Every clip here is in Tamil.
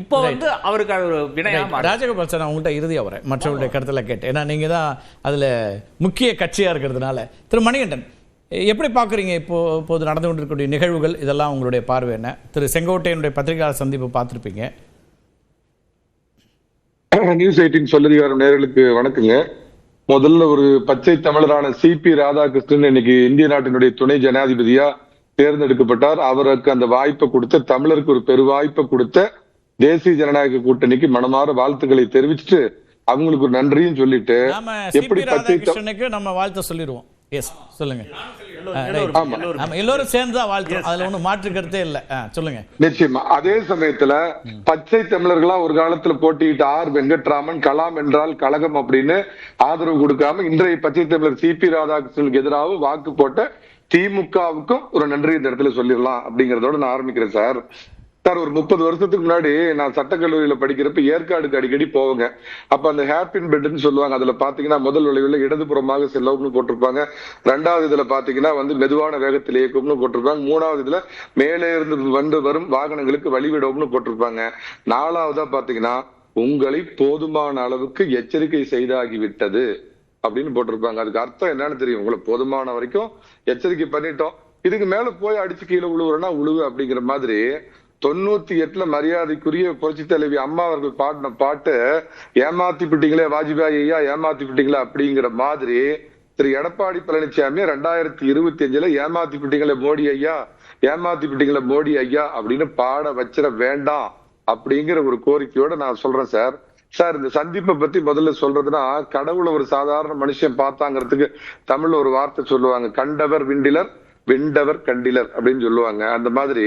இப்போ வந்து அவருக்கு அது ஒரு வினயமா. ராஜகோபால் சார், நான் உங்கள்கிட்ட இறுதியாக வரேன் மற்றவருடைய கருத்தில் கேட்டு, ஏன்னா நீங்கள் தான் அதில் முக்கிய கட்சியாக இருக்கிறதுனால. திரு மணிகண்டன், எப்படி பார்க்குறீங்க இப்போது நடந்து கொண்டிருக்கக்கூடிய நிகழ்வுகள்? இதெல்லாம் உங்களுடைய பார்வை என்ன? திரு செங்கோட்டையனுடைய பத்திரிகையாளர் சந்திப்பு பார்த்துருப்பீங்க. நியூஸ் 18 சொல்லதிகாரம் நேயர்களுக்கு வணக்கங்க. முதல்ல ஒரு பச்சை தமிழரான சிபி ராதாகிருஷ்ணன் இன்னைக்கு இந்திய நாட்டினுடைய துணை ஜனாதிபதியா தேர்ந்தெடுக்கப்பட்டார். அவருக்கு அந்த வாய்ப்பை கொடுத்த, தமிழருக்கு ஒரு பெரு வாய்ப்பை கொடுத்த தேசிய ஜனநாயக கூட்டணிக்கு மனமாற வாழ்த்துக்களை தெரிவிச்சுட்டு அவங்களுக்கு ஒரு நன்றியும் சொல்லிட்டு, எப்படி ராதாகிருஷ்ணனுக்கு நம்ம வாழ்த்து சொல்லிடுவோம். எஸ், சொல்லுங்க. எல்லோரும் சேர்ந்து தான் வாழ்த்து, அதுல ஒன்றும் மாற்று கருத்தே இல்லை. சொல்லுங்க. நிச்சயமா. அதே சமயத்துல பச்சை தமிழர்களா ஒரு காலத்துல போட்டியிட்ட ஆர் வெங்கட்ராமன் கலாம் என்றால் கழகம் அப்படின்னு ஆதரவு கொடுக்காம இன்றைய பச்சை தமிழர் சிபி ராதாகிருஷ்ணனுக்கு எதிராக வாக்கு போட்ட திமுகவுக்கும் ஒரு நன்றி இந்த இடத்துல சொல்லிடலாம் அப்படிங்கறதோட நான் ஆரம்பிக்கிறேன் சார். சார், ஒரு 30 வருஷத்துக்கு முன்னாடி நான் சட்டக்கல்லூரியில படிக்கிறப்ப ஏற்காடுக்கு அடிக்கடி போவேங்க. அப்ப அந்த ஹேப்பின் பெட்னு சொல்லுவாங்க. அதுல பாத்தீங்கன்னா முதல் விளைவுல இடதுபுறமாக செல்லவும்னு போட்டிருப்பாங்க. 2வது இதுல பாத்தீங்கன்னா மெதுவான வேகத்தில் இயக்கும்னு போட்டிருப்பாங்க. 3வது இதுல மேலே இருந்து வரும் வாகனங்களுக்கு வழிவிடவும்னு போட்டிருப்பாங்க. 4வதா பாத்தீங்கன்னா உங்களை போதுமான அளவுக்கு எச்சரிக்கை செய்தாகிவிட்டது அப்படின்னு போட்டிருப்பாங்க. அதுக்கு அர்த்தம் என்னன்னு தெரியும்? உங்களை போதுமான வரைக்கும் எச்சரிக்கை பண்ணிட்டோம், இதுக்கு மேல போய் அடிச்சு கீழே உழுவுறனா உழுவு அப்படிங்கிற மாதிரி. 98ல மரியாதைக்குரிய புரட்சி தலைவி அம்மா அவர்கள் பாடின பாட்டு, ஏமாத்தி விட்டீங்களே வாஜ்பாய் ஐயா, ஏமாத்தி விட்டீங்களா அப்படிங்கிற மாதிரி திரு எடப்பாடி பழனிசாமி 2025ல ஏமாத்தி விட்டீங்களே மோடி ஐயா, ஏமாத்தி விட்டீங்களே மோடி ஐயா அப்படின்னு பாட வச்சிட வேண்டாம் அப்படிங்கிற ஒரு கோரிக்கையோட நான் சொல்றேன் சார். சார், இந்த சந்திப்பை பத்தி முதல்ல சொல்றதுன்னா, கடவுளை ஒரு சாதாரண மனுஷன் பார்த்தாங்கிறதுக்கு தமிழ்ல ஒரு வார்த்தை சொல்லுவாங்க, கண்டவர் விண்டிலர் வெண்டவர் கண்டிலர் அப்படின்னு சொல்லுவாங்க. அந்த மாதிரி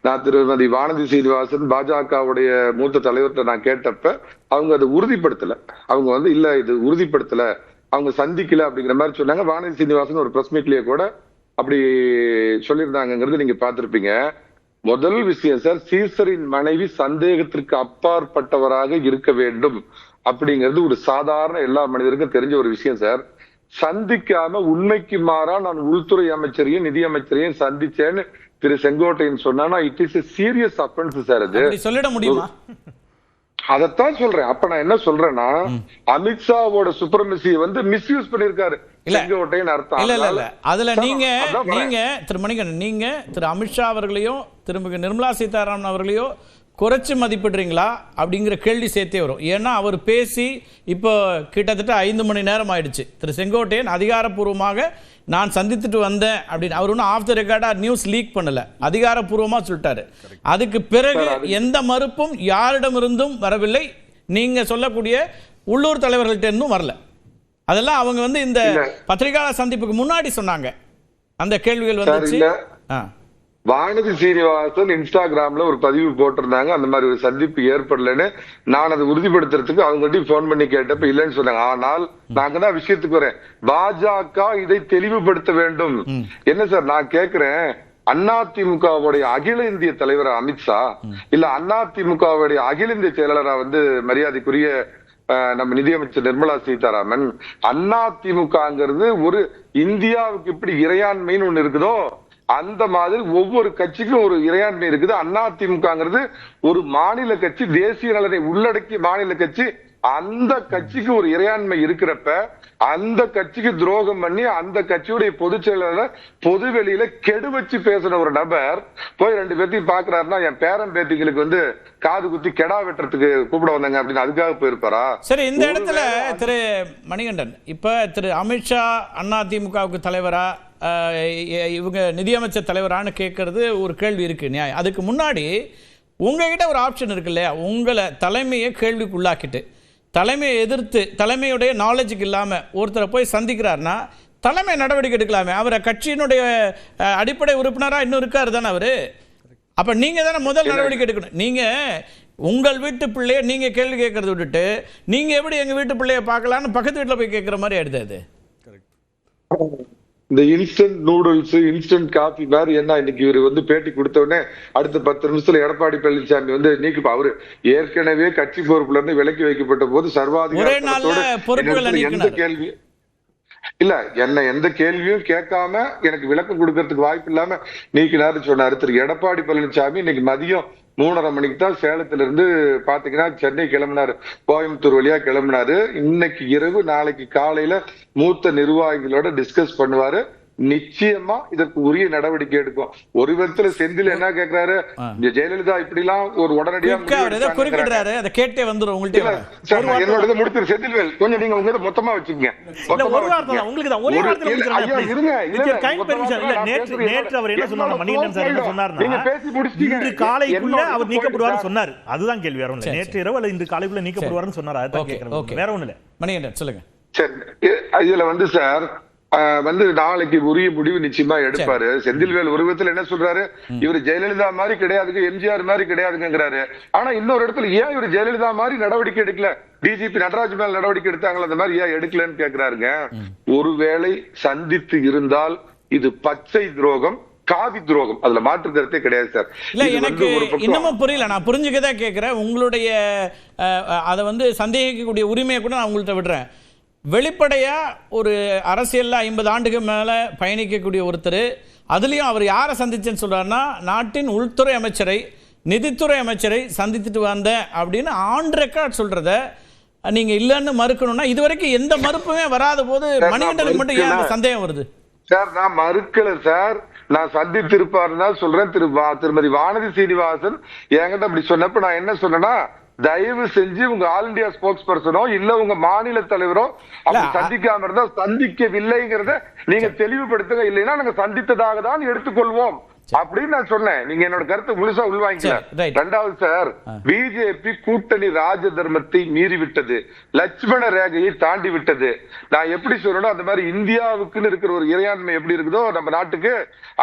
நான் திருமதி வானதி சீனிவாசன் பாஜகவுடைய மூத்த தலைவர்கிட்ட நான் கேட்டப்ப அவங்க அதை உறுதிப்படுத்தல. அவங்க இல்ல இது உறுதிப்படுத்தல, அவங்க சந்திக்கல அப்படிங்கிற மாதிரி சொன்னாங்க. வானதி சீனிவாசன் ஒரு பிரஸ் மீட்லயே கூட அப்படி சொல்லியிருந்தாங்கிறது நீங்க பார்த்திருப்பீங்க. முதல் விஷயம் சார், சீசரின் மனைவி சந்தேகத்திற்கு அப்பாற்பட்டவராக இருக்க வேண்டும் அப்படிங்கிறது ஒரு சாதாரண எல்லா மனிதருக்கும் தெரிஞ்ச ஒரு விஷயம் சார். சந்திக்காம உண்மைக்கு மாறா நான் உள்துறை அமைச்சரையும் நிதி அமைச்சரையும் சந்திச்சேன்னு திரு செங்கோட்டையன் சொன்னா it is serious offence sir. அது சொல்லிட முடியுமா? அதத்தான் சொல்றேன். அப்ப நான் என்ன சொல்றேன்னா, அமித்ஷாவோட சுப்ரமசியை மிஸ்யூஸ் பண்ணிருக்காரு செங்கோட்டையன் அர்த்தம். இல்ல அதுல நீங்க திரு மணிகண்டன், நீங்க திரு அமித்ஷா அவர்களையும் திரும்ப நிர்மலா சீதாராமன் அவர்களையோ குறைச்சி மதிப்பிடுறீங்களா அப்படிங்கிற கேள்வி சேர்த்தே வரும். ஏன்னா அவர் பேசி இப்போ கிட்டத்தட்ட 5 மணி நேரம் ஆயிடுச்சு. திரு செங்கோட்டையன் அதிகாரப்பூர்வமாக நான் சந்தித்துட்டு வந்தேன் அப்படின்னு அவர் ஒன்றும் ஆஃப் த ரெக்கார்டாக நியூஸ் லீக் பண்ணல, அதிகாரப்பூர்வமாக சொல்லிட்டாரு. அதுக்கு பிறகு எந்த மறுப்பும் யாரிடமிருந்தும் வரவில்லை, நீங்க சொல்லக்கூடிய உள்ளூர் தலைவர்கள்ட்ட இருந்தும் வரல. அதெல்லாம் அவங்க இந்த பத்திரிகையாளர் சந்திப்புக்கு முன்னாடி சொன்னாங்க. அந்த கேள்விகள் வந்துச்சு. வானதி சீனிவாசன் இன்ஸ்டாகிராம்ல ஒரு பதிவு போட்டிருந்தாங்க, அந்த மாதிரி ஒரு சந்திப்பு ஏற்படலன்னு. நான் அதை உறுதிப்படுத்துறதுக்கு அவங்ககிட்ட போன் பண்ணி கேட்டப்ப இல்லைன்னு சொன்னாங்க. ஆனால் நாங்க தான் விஷயத்துக்கு வரேன். பாஜக இதை தெளிவுபடுத்த வேண்டும். என்ன சார் நான் கேக்குறேன், அதிமுகவுடைய அகில இந்திய தலைவர் அமித்ஷா இல்ல அதிமுகவுடைய அகில இந்திய செயலாளரா மரியாதைக்குரிய நம்ம நிதியமைச்சர் நிர்மலா சீதாராமன், அதிமுகங்கிறது ஒரு இந்தியாவுக்கு எப்படி இறையாண்மைன்னு ஒண்ணு இருக்குதோ அந்த மாதிரி ஒவ்வொரு கட்சிக்கும் ஒரு இறையாண்மை இருக்குது. அதிமுகங்கிறது ஒரு மாநில கட்சி, தேசிய நலனை உள்ளடக்கிய மாநில கட்சி. அந்த கட்சிக்கு ஒரு இறையாண்மை இருக்கிறப்ப அந்த கட்சிக்கு துரோகம் பண்ணி அந்த கட்சியுடைய பொதுச் செயலாளர் பொது வெளியில கெடு வச்சு பேசின ஒரு நபர் போய் 2 பேர்த்தையும் பாக்குறாருன்னா, என் பேரன் பேத்திகளுக்கு காது குத்தி கெடா வெட்டுறதுக்கு கூப்பிட வந்தாங்க அப்படின்னு அதுக்காக போயிருப்பாரா? சரி, இந்த இடத்துல திரு மணிகண்டன், இப்ப திரு அமித்ஷா அதிமுகவுக்கு தலைவரா இவங்க நிதியமைச்சர் தலைவரானு கேட்கறது ஒரு கேள்வி இருக்கு, நியாயம். அதுக்கு முன்னாடி உங்ககிட்ட ஒரு ஆப்ஷன் இருக்கு இல்லையா? உங்களை தலைமையை கேள்விக்கு உள்ளாக்கிட்டு தலைமையை எதிர்த்து தலைமையுடைய நாலேஜுக்கு இல்லாமல் ஒருத்தரை போய் சந்திக்கிறாருன்னா தலைமை நடவடிக்கை எடுக்கலாமே. அவரை கட்சியினுடைய அடிப்படை உறுப்பினராக இன்னும் இருக்காரு தானே அவரு. அப்போ நீங்கள் தானே முதல் நடவடிக்கை எடுக்கணும். நீங்கள் உங்கள் வீட்டு பிள்ளைய நீங்கள் கேள்வி கேட்கறத விட்டுட்டு நீங்கள் எப்படி எங்கள் வீட்டு பிள்ளைய பார்க்கலான்னு பக்கத்து வீட்டில் போய் கேட்குற மாதிரி ஆயிடுது. அது இந்த இன்ஸ்டன்ட் நூடுல்ஸ், இன்ஸ்டன்ட் காஃபி மாதிரி என்ன இன்னைக்கு இவரு பேட்டி கொடுத்த உடனே அடுத்த 10 நிமிஷத்துல எடப்பாடி பழனிசாமி நீக்கு அவரு ஏற்கனவே கட்சி பொறுப்புல இருந்து விலக்கி வைக்கப்பட்ட போது சர்வாதிகாரத்தோட எந்த கேள்வி இல்ல என்ன எந்த கேள்வியும் கேட்காம எனக்கு விளக்கம் கொடுக்கறதுக்கு வாய்ப்பு இல்லாம நீக்கினாரு சொன்னாரு திரு எடப்பாடி பழனிசாமி. இன்னைக்கு மதியம் 3:30 மணிக்கு தான் சேலத்துல இருந்து பாத்தீங்கன்னா சென்னை கிளம்பினாரு, கோயம்புத்தூர் வழியா கிளம்பினாரு. இன்னைக்கு இரவு நாளைக்கு காலையில மூத்த நிர்வாகிகளோட டிஸ்கஸ் பண்ணுவாரு. நிச்சயமா இதற்கு உரிய நடவடிக்கை எடுக்கும். ஒரு விதத்துல செந்தில் என்ன கேக்குறாரு, ஜெயலலிதா இப்படி எல்லாம் ஒரு உடனடியா குறிப்பிடுறாரு, அதை கேட்டே வந்துரும் உங்கள்ட்ட. என்னோட முடிச்சு செந்தில்வேல் கொஞ்சம் நீங்க உங்க மொத்தமா வச்சுக்கீங்க. நேற்று அவர் என்ன சொன்னார், மணிகண்டன் சார் என்ன சொன்னார், இன்று காலைக்குள்ள அவர் நீக்கப்படுவார்னு சொன்னார். அதுதான் கேள்வி, வேற ஒண்ணு. நேற்று இரவு அல்லது இன்று காலைக்குள்ள நீக்கப்படுவார்னு சொன்னார். அதுதான் கேக்குறேன், வேற ஒண்ணு இல்ல. மணிகண்டன் சொல்லுங்க. சரி, இதுல சார் நாளைக்கு உரிய முடிவு நிச்சயமா எடுப்பாரு. செந்தில்வேல் ஒரு விதத்துல என்ன சொல்றாரு, இவர் ஜெயலலிதா மாதிரி கிடையாதுங்க, எம்ஜிஆர் மாதிரி கிடையாதுங்கிறாரு. ஆனா இன்னொரு இடத்துல ஏன் இவர் ஜெயலலிதா மாதிரி நடவடிக்கை எடுக்கல, டிஜிபி நடராஜ் மேல் நடவடிக்கை எடுத்தாங்களா, அந்த மாதிரி ஏன் எடுக்கலன்னு கேக்குறாருங்க. ஒருவேளை சந்தித்து இருந்தால் இது பச்சை துரோகம், காவி துரோகம், அதுல மாற்று கருத்தே கிடையாது சார். இல்ல எனக்கு இன்னமும் புரியல, நான் புரிஞ்சுக்கதான் கேட்கிறேன். உங்களுடைய அதை சந்தேகிக்கக்கூடிய உரிமையை கூட நான் உங்கள்கிட்ட விடுறேன். வெளிப்படையா ஒரு அரசியல்ல 50 ஆண்டுகள் மேல பயணிக்கக்கூடிய ஒருத்தர், அதுலயும் அவர் யாரை சந்திச்சேன்னு சொல்றாருன்னா, நாட்டின் உள்துறை அமைச்சரை, நிதித்துறை அமைச்சரை சந்தித்துட்டு வந்தேன் அப்படின்னு ஆன் ரெக்கார்ட் சொல்றத நீங்க இல்லைன்னு மறுக்கணும்னா, இதுவரைக்கும் எந்த மறுப்புமே வராத போது மணிகண்டனுக்கு மட்டும் ஏன் அந்த சந்தேகம் வருது? சார் நான் மறுக்கல சார், நான் சந்தித்திருப்பாருன்னா சொல்றேன். திருமதி வானதி சீனிவாசன் என்கிட்ட அப்படி சொன்னப்ப நான் என்ன சொன்னேன்னா, தயவு செஞ்சு உங்க ஆல் இண்டியா ஸ்போக்ஸ் பர்சனோ இல்ல உங்க மாநில தலைவரோ அப்படி சந்திக்காம இருந்தா சந்திக்கவில்லைங்கிறத நீங்க தெளிவுபடுத்துங்க, இல்லைன்னா நாங்க சந்தித்ததாக தான் எடுத்துக்கொள்வோம் அப்படின்னு நான் சொன்னேன். நீங்க என்னோட கருத்தை முழுசா உள்வாங்கிக்கல. ரெண்டாவது சார், பிஜேபி கூட்டணி ராஜ தர்மத்தை மீறி விட்டது, லட்சுமண ரேகையை தாண்டி விட்டது. நான் எப்படி சொல்லணும், அந்த மாதிரி இந்தியாவுக்குன்னு இருக்கிற ஒரு இறையாண்மை எப்படி இருக்குதோ நம்ம நாட்டுக்கு,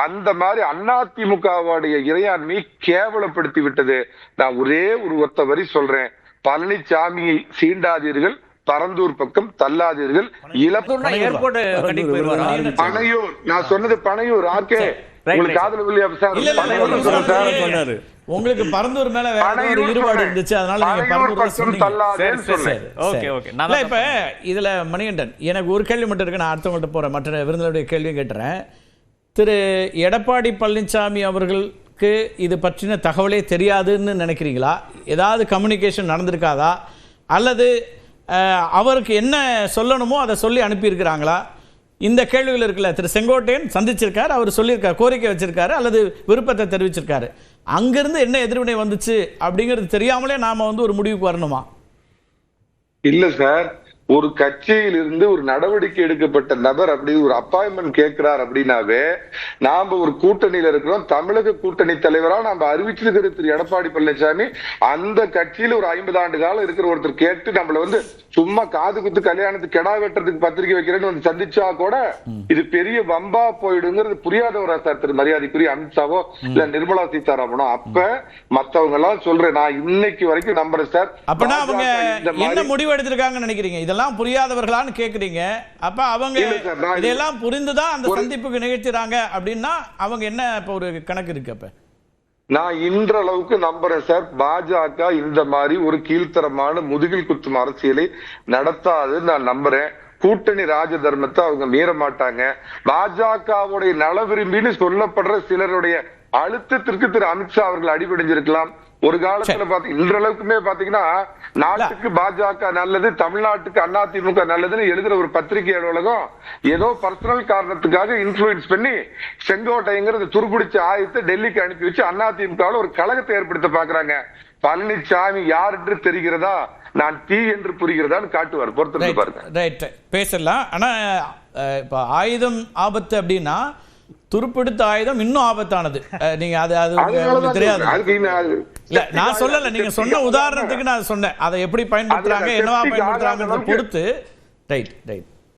அந்த மாதிரி அதிமுகவுடைய இறையாண்மையை கேவலப்படுத்தி விட்டது. நான் ஒரே ஒரு ஒத்த வரி சொல்றேன், பழனிசாமியை சீண்டாதீர்கள், பரந்தூர் பக்கம் தள்ளாதீர்கள். பனையூர், நான் சொன்னது பனையூர். ஆர்கே உங்களுக்கு பரந்தூர் மேல வேற ஈடுபாடு இருந்துச்சு, அதனால நீங்க பரந்தூர் சொன்னீங்க. இப்ப இதுல மணிகண்டன், எனக்கு ஒரு கேள்வி மட்டும் இருக்கு, நான் அடுத்தவங்கள்ட்ட போறேன், மற்ற விருந்தினருடைய கேள்வியும் கேட்டுறேன். திரு எடப்பாடி பழனிசாமி அவர்களுக்கு இது பற்றின தகவலே தெரியாதுன்னு நினைக்கிறீங்களா? ஏதாவது கம்யூனிகேஷன் நடந்திருக்காதா, அல்லது அவருக்கு என்ன சொல்லணுமோ அதை சொல்லி அனுப்பியிருக்கிறாங்களா? இந்த கேள்விகள் இருக்குல்ல, திரு செங்கோட்டையன் சந்திச்சிருக்காரு, அவர் சொல்லியிருக்காரு, கோரிக்கை வச்சிருக்காரு அல்லது விருப்பத்தை தெரிவிச்சிருக்காரு. அங்கிருந்து என்ன எதிர்வினை வந்துச்சு அப்படிங்கிறது தெரியாமலே நாம ஒரு முடிவுக்கு வரணுமா? இல்ல சார், ஒரு கட்சியில் இருந்து ஒரு நடவடிக்கை எடுக்கப்பட்ட நபர் அப்படி ஒரு அப்பாயின்மெண்ட் கேட்கிறார் அப்படின்னாவே, நாம ஒரு கூட்டணியில இருக்கிறோம், தமிழக கூட்டணி தலைவரா நாம அறிவிச்சிருக்கிற திரு எடப்பாடி பழனிசாமி அந்த கட்சியில ஒரு 50 ஆண்டு காலம் இருக்கிற ஒருத்தர் கேட்டு நம்மள சும்மா காது குத்து கல்யாணத்துக்கு கெடா வெட்டுறதுக்கு பத்திரிகை வைக்கிறேன்னு சந்திச்சா கூட இது பெரிய வம்பா போயிடுங்கிறது புரியாதவரா சார் திரு மரியாதைக்குரிய அமித்ஷாவோ இல்ல நிர்மலா சீதாராமனோ? அப்ப மத்தவங்க எல்லாம் சொல்றேன், நான் இன்னைக்கு வரைக்கும் நம்புறேன் சார். அப்பனா அவங்க என்ன முடிவு எடுத்திருக்காங்கன்னு நினைக்கிறீங்க? இதெல்லாம் புரியாதவர்களான்னு கேக்குறீங்க. அப்ப அவங்க இதெல்லாம் புரிந்துதான் அந்த சந்திப்புக்கு நிகழ்ச்சிறாங்க அப்படின்னா அவங்க என்ன இப்ப ஒரு கணக்கு இருக்கு? அப்ப நான் இன்றளவுக்கு நம்புறேன் சார், பாஜக இந்த மாதிரி ஒரு கீழ்த்தரமான முதுகில் குத்தும் அரசியலை நடத்தாதுன்னு நான் நம்புறேன். கூட்டணி ராஜ தர்மத்தை அவங்க மீற மாட்டாங்க. பாஜகவுடைய நல விரும்பின்னு சொல்லப்படுற சிலருடைய அழுத்தத்திற்கு திரு அமித்ஷா அவர்கள் அடிபடிஞ்சிருக்கலாம். ஒரு காலத்துல இன்றளவுக்குமே பாத்தீங்கன்னா நாட்டுக்கு பாஜக நல்லது, தமிழ்நாட்டுக்கு அதிமுக நல்லதுன்னு எழுதுற ஒரு பத்திரிகை அலுவலகம் ஏதோ பர்சனல் காரணத்துக்காக இன்ஃபுளுன்ஸ் பண்ணி செங்கோட்டைங்கிற துருப்பிடிச்ச ஆயத்தை டெல்லிக்கு அனுப்பி வச்சு அதிமுகவில் ஒரு கழகத்தை ஏற்படுத்த பாக்குறாங்க. பழனிசாமி யார் என்று தெரிகிறதா, நான் தீ என்று புரிகிறதான்னு காட்டுவார். பொறுத்து பாருங்க. பேசலாம். ஆனா இப்ப ஆயுதம் ஆபத்து அப்படின்னா துருப்பிடித்த ஆயுதம் இன்னும் ஆபத்தானது. நீங்க அது தெரியாது. இல்ல நான் சொல்லல, நீங்க சொன்ன உதாரணத்துக்கு நான் சொன்னேன், அதை எப்படி பயன்படுத்துறாங்க, என்னவா பயன்படுத்துறாங்க பொறுத்து. Right right.